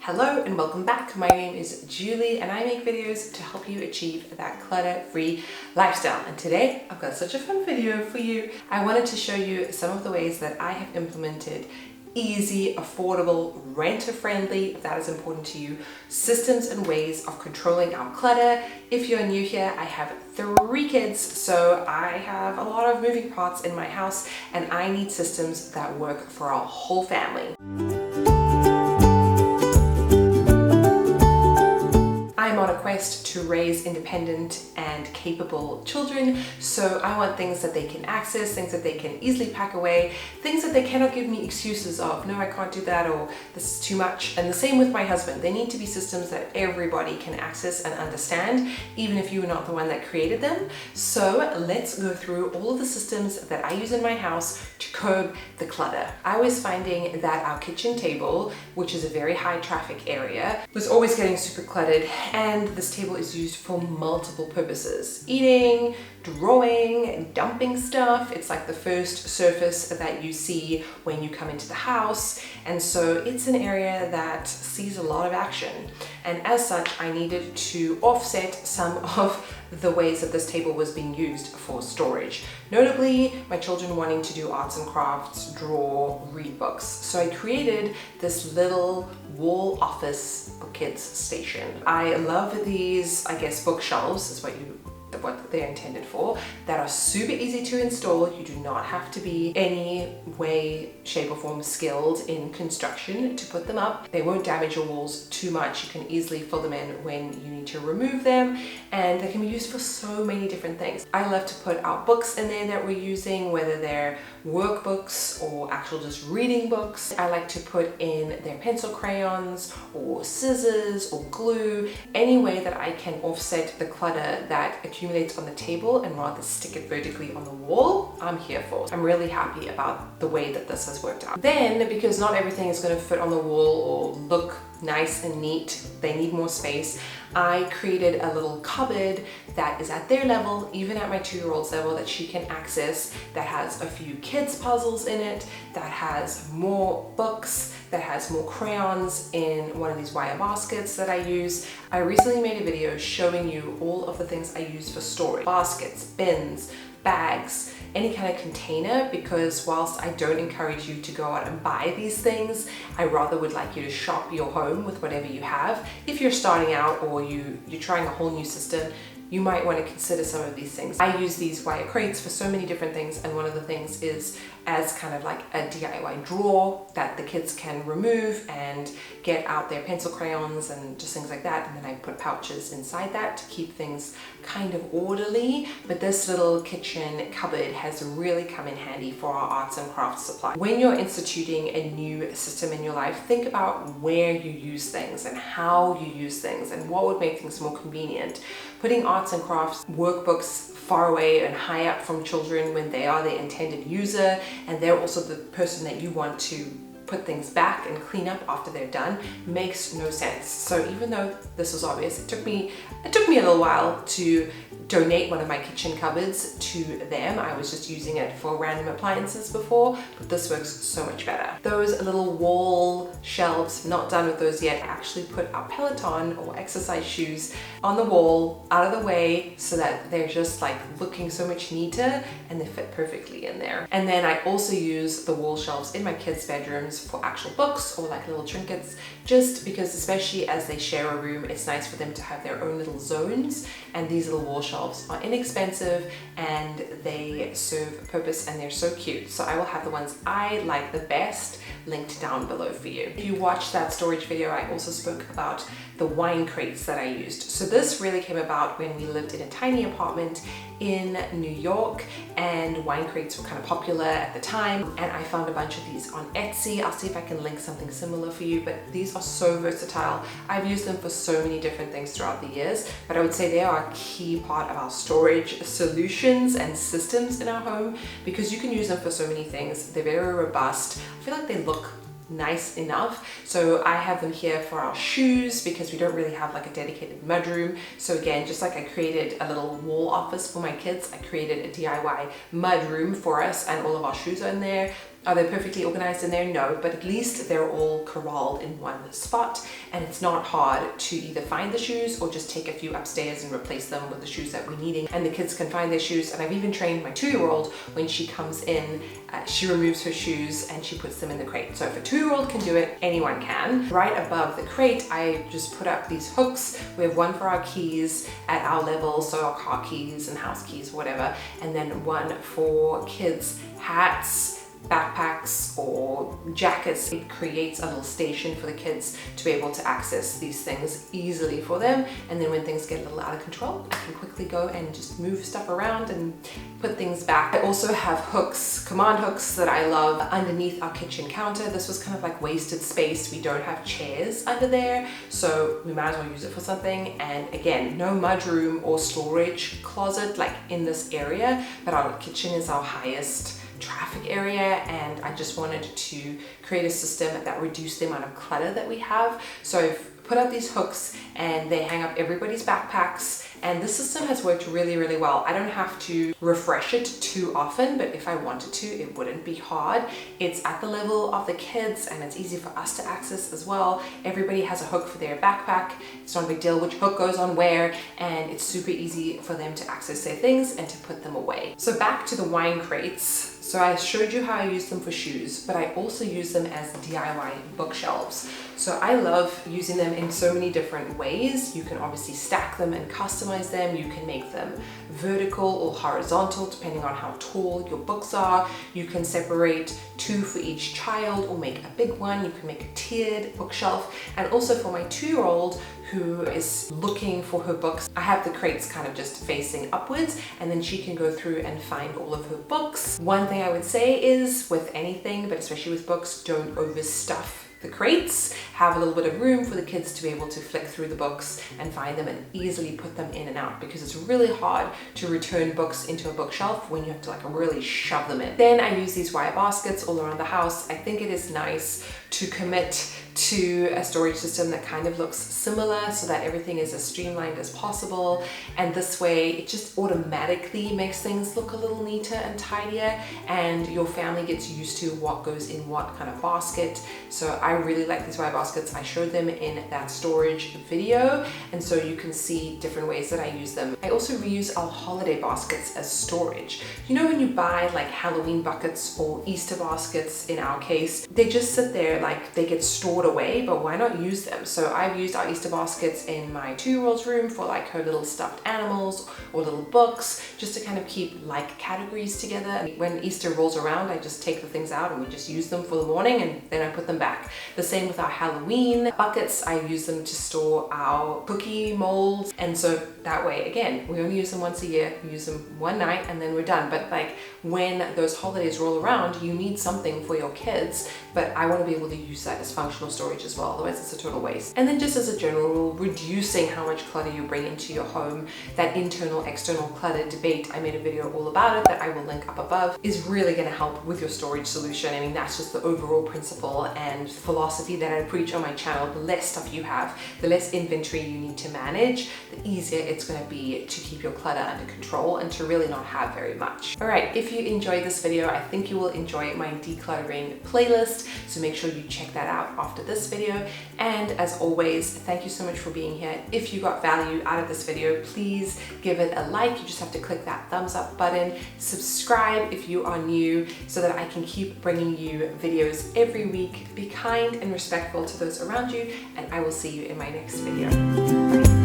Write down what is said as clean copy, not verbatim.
Hello and welcome back. My name is Julie and I make videos to help you achieve that clutter-free lifestyle. And today I've got such a fun video for you. I wanted to show you some of the ways that I have implemented easy, affordable, renter-friendly, if that is important to you, systems and ways of controlling our clutter. If you're new here, I have 3 kids, so I have a lot of moving parts in my house and I need systems that work for our whole family. I'm on a quest to raise independent and capable children, so I want things that they can access, things that they can easily pack away, things that they cannot give me excuses of, no, I can't do that, or this is too much. And the same with my husband. They need to be systems that everybody can access and understand, even if you were not the one that created them. So let's go through all of the systems that I use in my house to curb the clutter. I was finding that our kitchen table, which is a very high traffic area, was always getting super cluttered. And this table is used for multiple purposes. Eating, drawing, dumping stuff. It's like the first surface that you see when you come into the house. And so it's an area that sees a lot of action. And as such, I needed to offset some of the ways that this table was being used for storage. Notably, my children wanting to do arts and crafts, draw, read books. So I created this little wall office for kids station. I love these, I guess, bookshelves is what they're intended for, that are super easy to install. You do not have to be any way, shape or form skilled in construction to put them up. They won't damage your walls too much. You can easily fill them in when you need to remove them, and they can be used for so many different things. I love to put our books in there that we're using, whether they're workbooks or actual just reading books. I like to put in their pencil crayons or scissors or glue, any way that I can offset the clutter that accumulates on the table and rather stick it vertically on the wall, I'm here for. I'm really happy about the way that this has worked out. Then, because not everything is going to fit on the wall or look nice and neat, they need more space, I created a little cupboard that is at their level, even at my 2-year-old's level, that she can access, that has a few kids puzzles in it, that has more books, that has more crayons in one of these wire baskets that I use. I recently made a video showing you all of the things I use for storage. Baskets, bins, bags, any kind of container, because whilst I don't encourage you to go out and buy these things, I rather would like you to shop your home with whatever you have. If you're starting out or you're trying a whole new system, you might want to consider some of these things. I use these wire crates for so many different things, and one of the things is as kind of like a DIY drawer that the kids can remove and get out their pencil crayons and just things like that. And then I put pouches inside that to keep things kind of orderly. But this little kitchen cupboard has really come in handy for our arts and crafts supply. When you're instituting a new system in your life, think about where you use things and how you use things and what would make things more convenient. Putting arts and crafts workbooks far away and high up from children when they are the intended user and they're also the person that you want to put things back and clean up after they're done makes no sense. So even though this was obvious, it took me a little while to donate one of my kitchen cupboards to them. I was just using it for random appliances before, but this works so much better. Those little wall shelves, not done with those yet. I actually put our Peloton or exercise shoes on the wall, out of the way, so that they're just like looking so much neater and they fit perfectly in there. And then I also use the wall shelves in my kids' bedrooms for actual books or like little trinkets, just because especially as they share a room, it's nice for them to have their own little zones, and these little wall shelves are inexpensive and they serve a purpose and they're so cute. So I will have the ones I like the best linked down below for you. If you watched that storage video, I also spoke about the wine crates that I used. So this really came about when we lived in a tiny apartment in New York, and wine crates were kind of popular at the time, and I found a bunch of these on Etsy. I'll see if I can link something similar for you, but these are so versatile. I've used them for so many different things throughout the years, but I would say they are a key part of our storage solutions and systems in our home because you can use them for so many things. They're very robust. I feel like they look nice enough. So I have them here for our shoes because we don't really have like a dedicated mudroom. So again, just like I created a little wall office for my kids, I created a DIY mudroom for us and all of our shoes are in there. Are they perfectly organized in there? No, but at least they're all corralled in one spot, and it's not hard to either find the shoes or just take a few upstairs and replace them with the shoes that we're needing, and the kids can find their shoes. And I've even trained my 2-year-old, when she comes in, she removes her shoes and she puts them in the crate. So if a 2-year-old can do it, anyone can. Right above the crate, I just put up these hooks. We have one for our keys at our level, so our car keys and house keys, whatever, and then one for kids' hats, backpacks, or jackets. It creates a little station for the kids to be able to access these things easily for them, and then when things get a little out of control, I can quickly go and just move stuff around and put things back. I also have hooks, command hooks, that I love underneath our kitchen counter. This was kind of like wasted space. We don't have chairs under there, so we might as well use it for something. And again, no mudroom or storage closet like in this area, but our kitchen is our highest traffic area, and I just wanted to create a system that reduced the amount of clutter that we have. So I've put up these hooks and they hang up everybody's backpacks, and this system has worked really, really well. I don't have to refresh it too often, but if I wanted to, it wouldn't be hard. It's at the level of the kids and it's easy for us to access as well. Everybody has a hook for their backpack. It's not a big deal which hook goes on where, and it's super easy for them to access their things and to put them away. So back to the wine crates. So I showed you how I use them for shoes, but I also use them as DIY bookshelves. So I love using them in so many different ways. You can obviously stack them and customize them. You can make them vertical or horizontal depending on how tall your books are. You can separate 2 for each child or make a big one. You can make a tiered bookshelf. And also for my 2-year-old who is looking for her books, I have the crates kind of just facing upwards, and then she can go through and find all of her books. One thing I would say is with anything, but especially with books, don't overstuff the crates. Have a little bit of room for the kids to be able to flick through the books and find them and easily put them in and out, because it's really hard to return books into a bookshelf when you have to like really shove them in. Then I use these wire baskets all around the house. I think it is nice to commit to a storage system that kind of looks similar so that everything is as streamlined as possible, and this way it just automatically makes things look a little neater and tidier, and your family gets used to what goes in what kind of basket. So I really like these wire baskets. I showed them in that storage video, and so you can see different ways that I use them. I also reuse our holiday baskets as storage. You know, when you buy like Halloween buckets or Easter baskets in our case, they just sit there like they get stored away, but why not use them? So I've used our Easter baskets in my 2-year-old's room for like her little stuffed animals or little books, just to kind of keep like categories together. And when Easter rolls around, I just take the things out and we just use them for the morning, and then I put them back. The same with our Halloween buckets. I use them to store our cookie molds, and so that way, again, we only use them once a year. We use them one night and then we're done. But like when those holidays roll around, you need something for your kids, but I want to be able to use that as functional storage as well, otherwise it's a total waste. And then just as a general rule, reducing how much clutter you bring into your home. That internal external clutter debate, I made a video all about it that I will link up above, is really going to help with your storage solution. I mean, that's just the overall principle and philosophy that I preach on my channel. The less stuff you have, the less inventory you need to manage, the easier it's going to be to keep your clutter under control and to really not have very much. All right, if you enjoyed this video, I think you will enjoy my decluttering playlist, so make sure you check that out after this video. And as always, thank you so much for being here. If you got value out of this video, please give it a like. You just have to click that thumbs up button. Subscribe if you are new so that I can keep bringing you videos every week. Be kind and respectful to those around you, and I will see you in my next video.